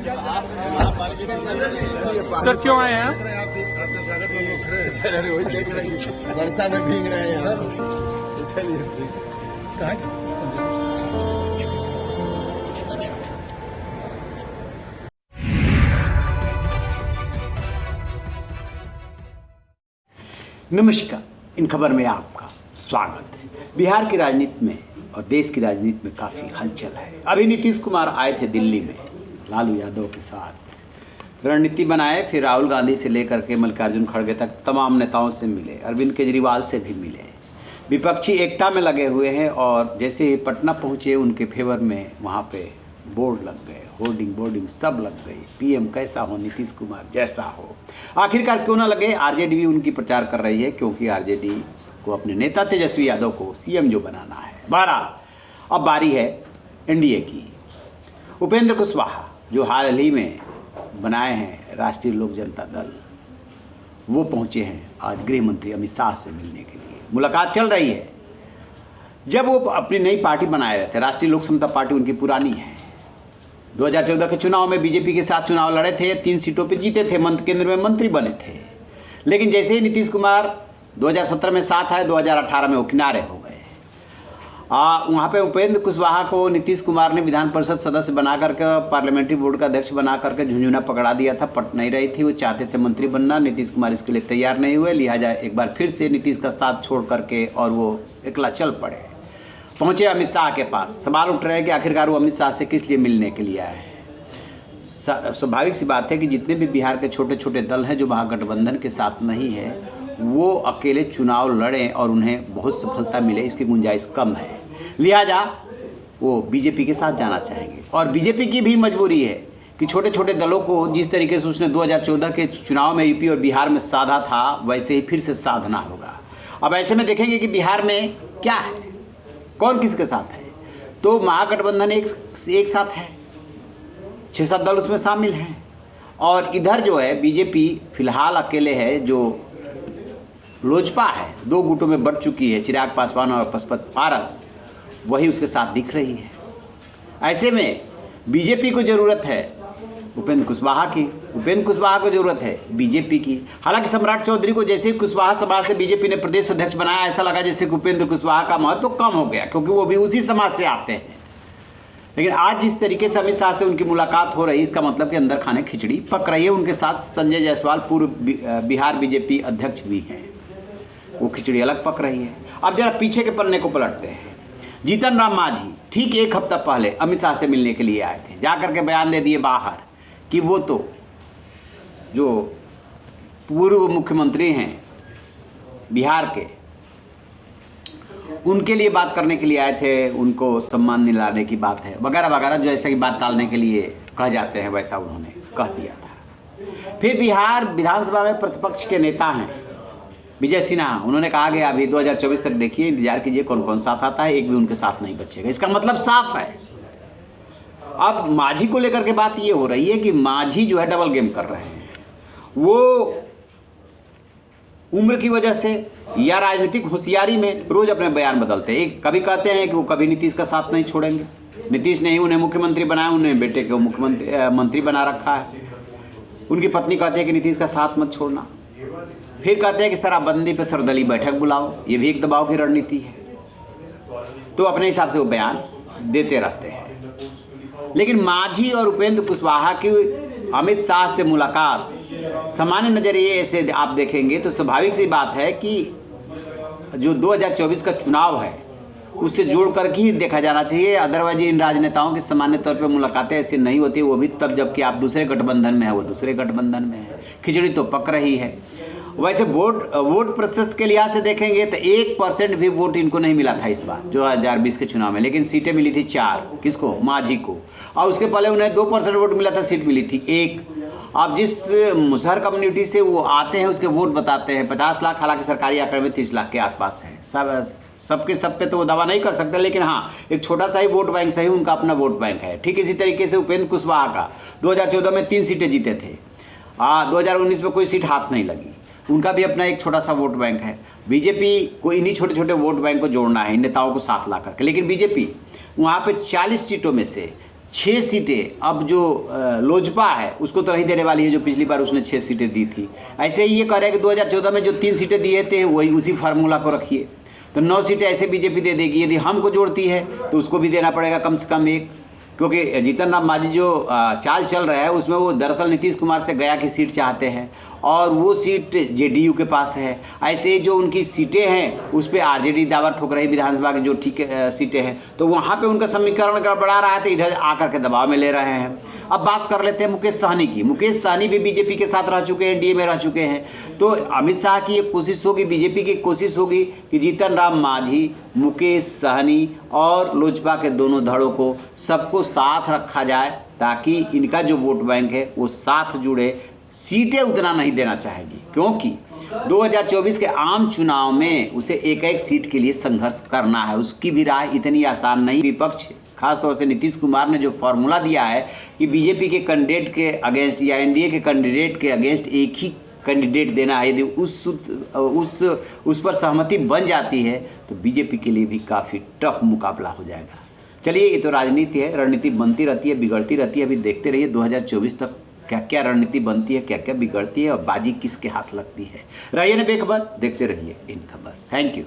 Sir क्यों आए हैं वर्षा में भीग रहे हैं यार। नमस्कार, इन खबर में आपका स्वागत है। बिहार की राजनीति में और देश की राजनीति में काफ़ी हलचल है। अभी नीतीश कुमार आए थे दिल्ली में लालू यादव के साथ रणनीति बनाए, फिर राहुल गांधी से लेकर के मल्लिकार्जुन खड़गे तक तमाम नेताओं से मिले, अरविंद केजरीवाल से भी मिले। विपक्षी एकता में लगे हुए हैं और जैसे ही पटना पहुँचे उनके फेवर में वहाँ पे बोर्ड लग गए, होर्डिंग बोर्डिंग सब लग गई। पीएम कैसा हो, नीतीश कुमार जैसा हो। आखिरकार क्यों ना लगे, आरजेडी भी उनकी प्रचार कर रही है, क्योंकि आरजेडी को अपने नेता तेजस्वी यादव को सीएम जो बनाना है। बहरहाल अब बारी है एनडीए की। उपेंद्र कुशवाहा जो हाल ही में बनाए हैं राष्ट्रीय लोक जनता दल, वो पहुंचे हैं आज गृह मंत्री अमित शाह से मिलने के लिए। मुलाकात चल रही है। जब वो अपनी नई पार्टी बनाए रहे थे, राष्ट्रीय लोक समता पार्टी उनकी पुरानी है। 2014 के चुनाव में बीजेपी के साथ चुनाव लड़े थे, 3 सीटों पे जीते थे, केंद्र में मंत्री बने थे। लेकिन जैसे ही नीतीश कुमार 2017 में साथ आए, 2018 में वो किनारे हो गए। वहाँ पे उपेंद्र कुशवाहा को नीतीश कुमार ने विधान परिषद सदस्य बना करके, पार्लियामेंट्री बोर्ड का अध्यक्ष बना करके झुंझुना पकड़ा दिया था। पट नहीं रही थी, वो चाहते थे मंत्री बनना। नीतीश कुमार इसके लिए तैयार नहीं हुए, लिहाजा एक बार फिर से नीतीश का साथ छोड़ करके और वो अकेला चल पड़े। पहुँचे अमित शाह के पास। सवाल उठ रहे हैं कि आखिरकार वो अमित शाह से किस लिए मिलने के लिए आए हैं। स्वाभाविक सी बात है कि जितने भी बिहार के छोटे छोटे दल हैं जो महागठबंधन के साथ नहीं है, वो अकेले चुनाव लड़ें और उन्हें बहुत सफलता मिले, इसकी गुंजाइश कम है। लिहाजा वो बीजेपी के साथ जाना चाहेंगे। और बीजेपी की भी मजबूरी है कि छोटे छोटे दलों को जिस तरीके से उसने 2014 के चुनाव में यूपी और बिहार में साधा था, वैसे ही फिर से साधना होगा। अब ऐसे में देखेंगे कि बिहार में क्या है, कौन किसके साथ है। तो महागठबंधन एक साथ है, 6-7 दल उसमें शामिल हैं। और इधर जो है बीजेपी फिलहाल अकेले है। जो लोजपा है 2 गुटों में बढ़ चुकी है, चिराग पासवान और पशुपत पारस, वही उसके साथ दिख रही है। ऐसे में बीजेपी को ज़रूरत है उपेंद्र कुशवाहा की, उपेंद्र कुशवाहा को ज़रूरत है बीजेपी की। हालांकि सम्राट चौधरी को जैसे ही कुशवाहा समाज से बीजेपी ने प्रदेश अध्यक्ष बनाया, ऐसा लगा जैसे कि उपेंद्र कुशवाहा का महत्व कम हो गया, क्योंकि वो भी उसी समाज से आते हैं। लेकिन आज जिस तरीके से अमित शाह से उनकी मुलाकात हो रही, इसका मतलब कि अंदर खाने खिचड़ी पक रही है। उनके साथ संजय जायसवाल पूर्व बिहार बीजेपी अध्यक्ष भी हैं, वो खिचड़ी अलग पक रही है। अब जरा पीछे के पन्ने को पलटते हैं। जीतन राम मांझी ठीक 1 हफ्ता पहले अमित शाह से मिलने के लिए आए थे। जाकर के बयान दे दिए बाहर कि वो तो जो पूर्व मुख्यमंत्री हैं बिहार के, उनके लिए बात करने के लिए आए थे, उनको सम्मान दिलाने की बात है वगैरह वगैरह, जो ऐसा की बात टालने के लिए कह जाते हैं, वैसा उन्होंने कह दिया था। फिर बिहार विधानसभा में प्रतिपक्ष के नेता हैं विजय सिन्हा, उन्होंने कहा कि अभी 2024 तक देखिए, इंतजार कीजिए कौन कौन साथ आता है, एक भी उनके साथ नहीं बचेगा। इसका मतलब साफ है। अब मांझी को लेकर के बात ये हो रही है कि मांझी जो है डबल गेम कर रहे हैं। वो उम्र की वजह से या राजनीतिक होशियारी में रोज अपने बयान बदलते हैं। एक कभी कहते हैं कि वो कभी नीतीश का साथ नहीं छोड़ेंगे, नीतीश ने ही उन्हें मुख्यमंत्री बनाया, उन्हें बेटे को मंत्री बना रखा है। उनकी पत्नी कहती है कि नीतीश का साथ मत छोड़ना। फिर कहते हैं कि शराबबंदी पर सर्वदलीय बैठक बुलाओ, ये भी एक दबाव की रणनीति है। तो अपने हिसाब से वो बयान देते रहते हैं। लेकिन मांझी और उपेंद्र कुशवाहा की अमित शाह से मुलाकात सामान्य नजरिए से आप देखेंगे तो स्वाभाविक सी बात है कि जो 2024 का चुनाव है उससे जोड़ कर ही देखा जाना चाहिए। अदरवाइज इन राजनेताओं की सामान्य तौर पर मुलाकातें ऐसी नहीं होती, वो भी तब जबकि आप दूसरे गठबंधन में है, वो दूसरे गठबंधन में है। खिचड़ी तो पक रही है। वैसे वोट प्रतिशत के लिहाज से देखेंगे तो 1% भी वोट इनको नहीं मिला था इस बार 2020 के चुनाव में, लेकिन सीटें मिली थी 4। किसको? मांझी को। और उसके पहले उन्हें 2% वोट मिला था, सीट मिली थी 1। अब जिस मुसहर कम्युनिटी से वो आते हैं उसके वोट बताते हैं 50 लाख, हालांकि सरकारी आंकड़े में 30 लाख के आसपास है। सबके सब पे तो वो दावा नहीं कर सकते, लेकिन हाँ एक छोटा सा ही वोट बैंक सही उनका अपना वोट बैंक है। ठीक इसी तरीके से उपेंद्र कुशवाहा का 2014 में 3 सीटें जीते थे। 2019 में कोई सीट हाथ नहीं लगी, उनका भी अपना एक छोटा सा वोट बैंक है। बीजेपी को इन्हीं छोटे छोटे वोट बैंक को जोड़ना है, इन नेताओं को साथ ला करके। लेकिन बीजेपी वहाँ पे 40 सीटों में से 6 सीटें अब जो लोजपा है उसको तो नहीं देने वाली है, जो पिछली बार उसने 6 सीटें दी थी। ऐसे ही ये कह रहे हैं कि 2014 में जो 3 सीटें दिए थे वही उसी फार्मूला को रखिए, तो 9 सीटें ऐसे बीजेपी दे देगी। यदि हमको जोड़ती है तो उसको भी देना पड़ेगा कम से कम 1, क्योंकि जीतन राम मांझी जो चाल चल रहा है उसमें वो दरअसल नीतीश कुमार से गया की सीट चाहते हैं और वो सीट जेडीयू के पास है। ऐसे जो उनकी सीटें हैं उस पर आरजेडी दावा ठोक रही विधानसभा की जो ठीक सीटें हैं, तो वहाँ पे उनका समीकरण गड़बड़ा रहा है, तो इधर आकर के दबाव में ले रहे हैं। अब बात कर लेते हैं मुकेश सहनी की। मुकेश सहनी भी बीजेपी के साथ रह चुके हैं, एनडीए में रह चुके हैं, तो अमित शाह की एक कोशिश होगी, बीजेपी की कोशिश होगी कि जीतन राम मांझी, मुकेश सहनी और लोजपा के दोनों धड़ों को सबको साथ रखा जाए, ताकि इनका जो वोट बैंक है वो साथ जुड़े। सीटें उतना नहीं देना चाहेगी, क्योंकि 2024 के आम चुनाव में उसे एक सीट के लिए संघर्ष करना है, उसकी भी राह इतनी आसान नहीं। विपक्ष खासतौर से नीतीश कुमार ने जो फॉर्मूला दिया है कि बीजेपी के कैंडिडेट के अगेंस्ट या एनडीए के कैंडिडेट के अगेंस्ट एक ही कैंडिडेट देना है, यदि उस पर सहमति बन जाती है तो बीजेपी के लिए भी काफ़ी टफ मुकाबला हो जाएगा। चलिए, ये तो राजनीति है, रणनीति बनती रहती है, बिगड़ती रहती है। अभी देखते रहिए 2024 तक क्या क्या रणनीति बनती है, क्या क्या बिगड़ती है और बाजी किसके हाथ लगती है। रहिए ना बेखबर, देखते रहिए इन खबर। Thank you.